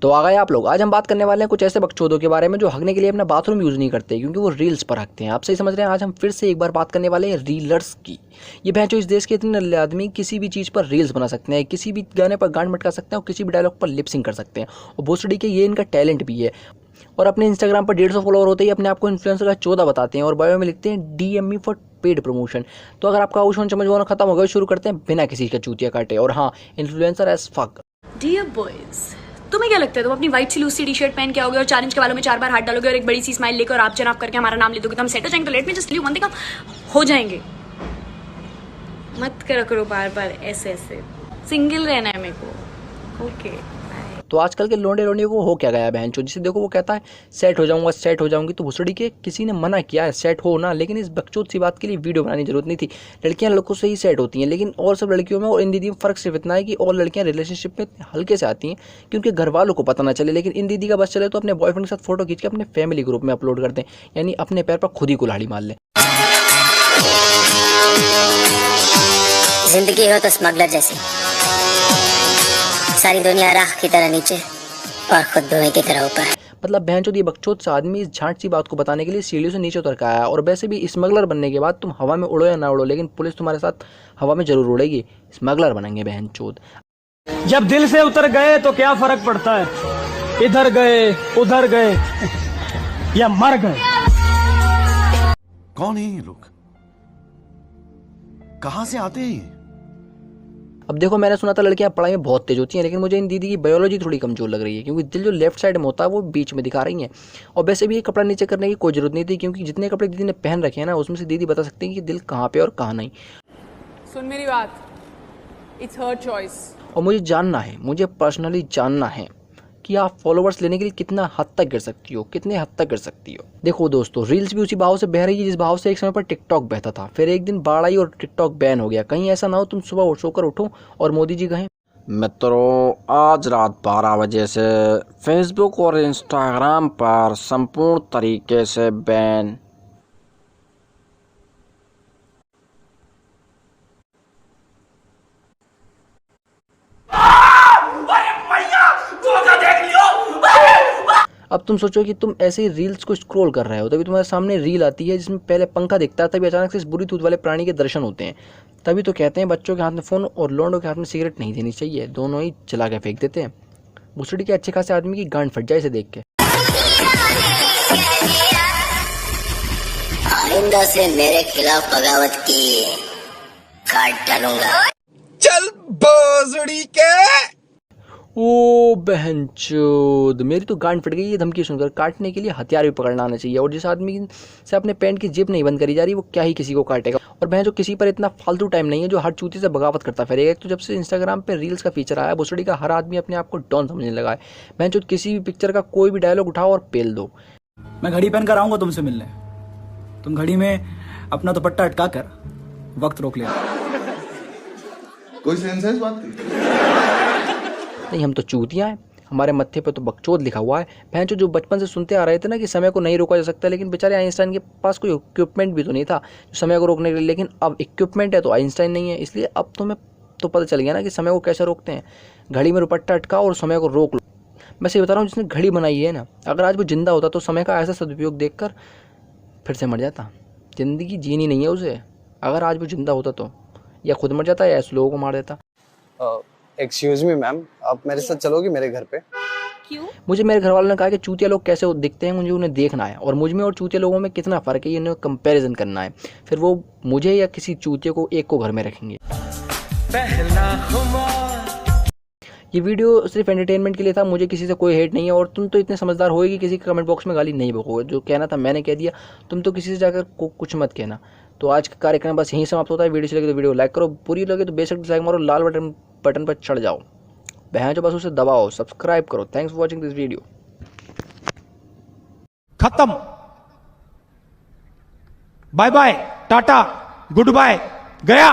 तो आ गए आप लोग। आज हम बात करने वाले हैं कुछ ऐसे बकचोदों के बारे में जो हगने के लिए अपना बाथरूम यूज़ नहीं करते क्योंकि वो रील्स पर हगते हैं। आप सही समझ रहे हैं। आज हम फिर से एक बार बात करने वाले हैं रीलर्स की। ये भैंचो इस देश के इतने नल्ले आदमी किसी भी चीज़ पर रील्स बना सकते हैं, किसी भी गाने पर गांड मटका सकते हैं और किसी भी डायलॉग पर लिपसिंग कर सकते हैं। और भोसड़ी के ये इनका टैलेंट भी है। और अपने इंस्टाग्राम पर 150 फॉलोअर होते ही अपने आप को इन्फ्लुएंसर का 14 बताते हैं और बायो में लिखते हैं DME फॉर पेड प्रमोशन। तो अगर आपका आउशन चमच वाला खत्म हो गया, शुरू करते हैं बिना किसी का चूतिया काटे। और हाँ, influencer as fuck. Dear boys, तुम्हें क्या लगता है तुम अपनी व्हाइट सी लूसी टी-शर्ट पहन के आओगे और 4 इंच के बालों में 4 बार हाथ डालोगे और एक बड़ी सी स्माइल लेकर और आप जनाब करके हमारा नाम ले दोगे तो हम सेट हो जाएंगे? तो let me just leave one thing, हम हो जाएंगे। मत करो बार बार ऐसे ऐसे। सिंगल रहना है मेरे को। ओके। तो आजकल के लोंडे लोंडियों को हो क्या गया बहन चो, जिसे देखो वो कहता है सेट हो जाऊंगा, सेट हो जाऊंगी। तो भुसड़ी के किसी ने मना किया है सेट हो ना, लेकिन इस बकचोद सी बात के लिए वीडियो बनाने की जरूरत नहीं थी। लड़कियां लड़कों से ही सेट होती हैं, लेकिन और सब लड़कियों में और इन दीदी में फ़र्क सिर्फ इतना है कि और लड़कियां रिलेशनशिप में हल्के से आती हैं क्योंकि घर वालों को पता ना चले, लेकिन इन दीदी का बस चले तो अपने बॉयफ्रेंड के साथ फोटो खींच के अपने फैमिली ग्रुप में अपलोड कर दें, यानी अपने पैर पर खुद ही कुल्हाड़ी मार लें। जिंदगी हो तो स्मगलर जैसी, सारी दुनिया राख की तरह नीचे और खुद धुएं की तरह ऊपर। मतलब बहनचोद ये बकचोद सा आदमी इस झांट सी बात को बताने के लिए सीढ़ियों से नीचे उतर के आया। और वैसे भी स्मगलर बनने के बाद तुम हवा में उड़ो या ना उड़ो, लेकिन पुलिस तुम्हारे साथ हवा में जरूर उड़ेगी। स्मगलर बनेंगे बहनचोद। जब दिल से उतर गए तो क्या फर्क पड़ता है, इधर गए उधर गए या मर गए। कौन है ये लोग, कहां से आते हैं? अब देखो, मैंने सुना था लड़कियां पढ़ाई में बहुत तेज होती हैं, लेकिन मुझे इन दीदी की बायोलॉजी थोड़ी कमजोर लग रही है क्योंकि दिल जो लेफ्ट साइड में होता है वो बीच में दिखा रही हैं। और वैसे भी ये कपड़ा नीचे करने की कोई जरूरत नहीं थी क्योंकि जितने कपड़े दीदी ने पहन रखे हैं ना, उसमें से दीदी बता सकती हैं कि दिल कहाँ पे और कहाँ नहीं। सुन मेरी बात, इट्स हर चॉइस। और मुझे जानना है, मुझे पर्सनली जानना है कि आप फॉलोअर्स लेने के लिए कितना हद तक गिर सकती हो, कितने हद तक गिर सकती हो। देखो दोस्तों, रील्स भी उसी भाव से बह रही है जिस भाव से एक समय पर टिकटॉक बहता था। फिर एक दिन बाढ़ आई और टिकटॉक बैन हो गया। कहीं ऐसा ना हो तुम सुबह सोकर उठो और मोदी जी कहें मित्रों आज रात 12 बजे से फेसबुक और इंस्टाग्राम पर संपूर्ण तरीके से बैन। अब तुम सोचो कि तुम ऐसे ही रील्स को स्क्रॉल कर रहे हो, तभी तुम्हारे सामने रील आती है जिसमें पहले पंखा दिखता है, तभी अचानक से इस बुरी तूत वाले प्राणी के दर्शन होते हैं। तभी तो कहते हैं बच्चों के हाथ में फ़ोन और लोंडों के हाथ में सिगरेट नहीं देनी चाहिए, दोनों ही जला के फेंक देते हैं। भुसड़ी के अच्छे खासे आदमी की गांड फट जाए इसे देख के। आइंदा से मेरे खिलाफ बगावत की काट डालूंगा। चल भोसड़ी के। ओ बहनचोद, मेरी तो गांड फट गई ये धमकी सुनकर। काटने के लिए हथियार भी पकड़ना आना चाहिए। और जिस आदमी से अपने पैंट की जेब नहीं बंद करी जा रही वो क्या ही किसी को काटेगा। और बहन जो किसी पर इतना फालतू टाइम नहीं है जो हर चूती से बगावत करता फिरेगा। एक तो जब से इंस्टाग्राम पे रील्स का फीचर आया, भोसड़ी का हर आदमी अपने आप को डॉन समझने लगा है। बहन जो किसी भी पिक्चर का कोई भी डायलॉग उठाओ और पेल दो। मैं घड़ी पहन कर आऊंगा तुमसे मिलने, तुम घड़ी में अपना दुपट्टा अटका कर वक्त रोक लेना। कोई सेंस है इस बात की? नहीं, हम तो चूतियाँ हैं, हमारे मत्थे पे तो बकचोद लिखा हुआ है। बहन जो बचपन से सुनते आ रहे थे ना कि समय को नहीं रोका जा सकता, लेकिन बेचारे आइंस्टाइन के पास कोई इक्विपमेंट भी तो नहीं था जो समय को रोकने के लिए। लेकिन अब इक्विपमेंट है तो आइंस्टाइन नहीं है, इसलिए अब तुम्हें तो पता चल गया ना कि समय को कैसे रोकते हैं। घड़ी में दुपट्टा अटका और समय को रोक लो। मैं सही बता रहा हूँ, जिसने घड़ी बनाई है ना, अगर आज वो जिंदा होता तो समय का ऐसा सदुपयोग देखकर फिर से मर जाता। जिंदगी जीनी नहीं है उसे। अगर आज वो जिंदा होता तो या खुद मर जाता या ऐसे लोगों को मार देता। एक्सक्यूज मी मैम, आप मेरे साथ चलोगी मेरे घर पे? क्यों? मुझे मेरे घर वालों ने कहा कि चूतिया लोग कैसे दिखते हैं, मुझे उन्हें देखना है और मुझ में और चूतिया लोगों में कितना फ़र्क है ये उन्हें कंपैरिजन करना है। फिर वो मुझे या किसी चूतिया को एक को घर में रखेंगे। ये वीडियो सिर्फ एंटरटेनमेंट के लिए था, मुझे किसी से कोई हेट नहीं है। और तुम तो इतने समझदार होगे कि किसी के कमेंट बॉक्स में गाली नहीं बकोगे। जो कहना था मैंने कह दिया, तुम तो किसी से जाकर कुछ मत कहना। तो आज का कार्यक्रम बस यहीं समाप्त होता है। वीडियो अच्छी लगे तो वीडियो लाइक करो, बुरी लगे तो बेशक डिसलाइक मारो, लाल बटन पर चढ़ जाओ, बहन जो बस उसे दबाओ, सब्सक्राइब करो। Thanks for watching this video. खत्म, बाय बाय, टाटा, गुड बाय, गया।